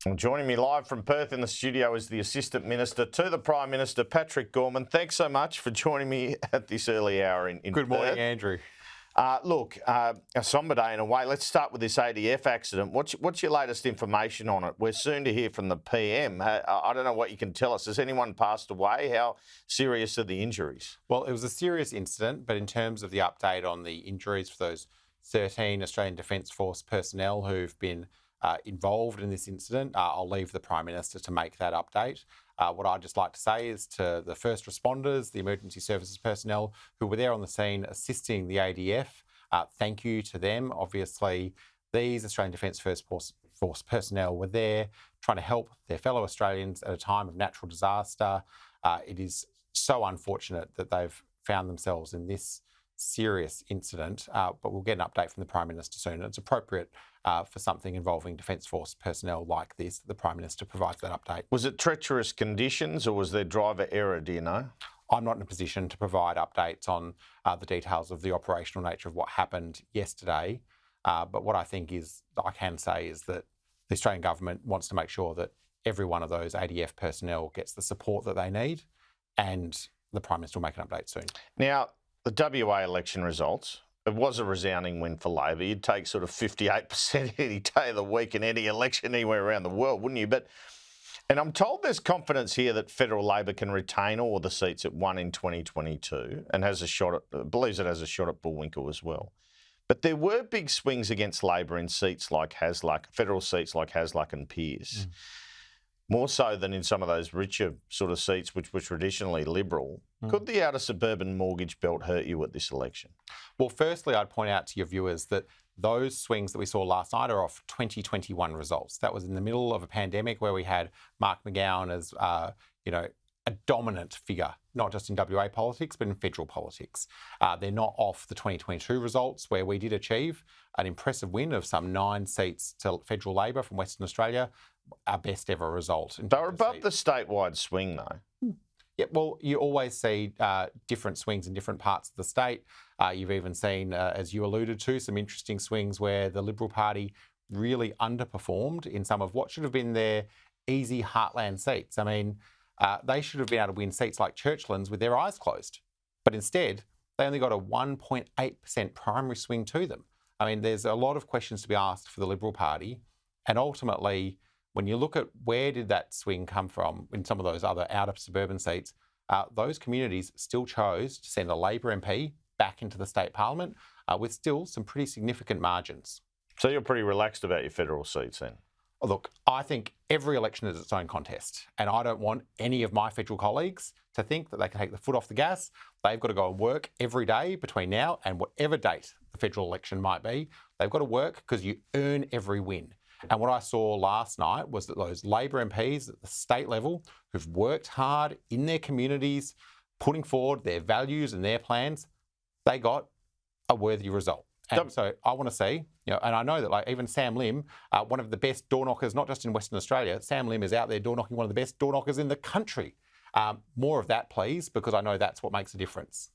Well, joining me live from Perth in the studio is the Assistant Minister to the Prime Minister, Patrick Gorman. Thanks so much for joining me at this early hour in Good morning, Perth. Andrew. A somber day in a way. Let's start with this ADF accident. What's your latest information on it? We're soon to hear from the PM. I don't know what you can tell us. Has anyone passed away? How serious are the injuries? Well, it was a serious incident, but in terms of the update on the injuries for those 13 Australian Defence Force personnel who've been involved in this incident, I'll leave the Prime Minister to make that update. What I'd just like to say is to the first responders, the emergency services personnel who were there on the scene assisting the ADF, thank you to them. Obviously, these Australian Defence Force personnel were there trying to help their fellow Australians at a time of natural disaster. It is so unfortunate that they've found themselves in this serious incident, but we'll get an update from the Prime Minister soon. It's appropriate for something involving Defence Force personnel like this, the Prime Minister provides that update. Was it treacherous conditions or was there driver error, do you know? I'm not in a position to provide updates on the details of the operational nature of what happened yesterday, but what I can say is that the Australian government wants to make sure that every one of those ADF personnel gets the support that they need, and the Prime Minister will make an update soon. Now, the WA election results, it was a resounding win for Labor. You'd take sort of 58% any day of the week in any election anywhere around the world, wouldn't you? And I'm told there's confidence here that federal Labor can retain all the seats it won in 2022 and believes it has a shot at Bullwinkle as well. But there were big swings against Labor in seats like Hasluck, federal seats like Hasluck and Pearce. More so than in some of those richer sort of seats which were traditionally Liberal. Could the outer suburban mortgage belt hurt you at this election? Well, firstly, I'd point out to your viewers that those swings that we saw last night are off 2021 results. That was in the middle of a pandemic where we had Mark McGowan as, a dominant figure, not just in WA politics, but in federal politics. They're not off the 2022 results where we did achieve an impressive win of some 9 seats to federal Labor from Western Australia, our best ever result. They're above the statewide swing though. Yeah, well, you always see different swings in different parts of the state. You've even seen, as you alluded to, some interesting swings where the Liberal Party really underperformed in some of what should have been their easy heartland seats. I mean, they should have been able to win seats like Churchlands with their eyes closed. But instead, they only got a 1.8% primary swing to them. I mean, there's a lot of questions to be asked for the Liberal Party. And ultimately, when you look at where did that swing come from in some of those other outer suburban seats, those communities still chose to send a Labor MP back into the state parliament with still some pretty significant margins. So you're pretty relaxed about your federal seats then? Oh, look, I think every election is its own contest, and I don't want any of my federal colleagues to think that they can take the foot off the gas. They've got to go and work every day between now and whatever date the federal election might be. They've got to work because you earn every win. And what I saw last night was that those Labor MPs at the state level who've worked hard in their communities, putting forward their values and their plans, they got a worthy result. And so I want to see, and I know that even Sam Lim, one of the best door knockers, not just in Western Australia, Sam Lim is out there door knocking one of the best door knockers in the country. More of that, please, because I know that's what makes a difference.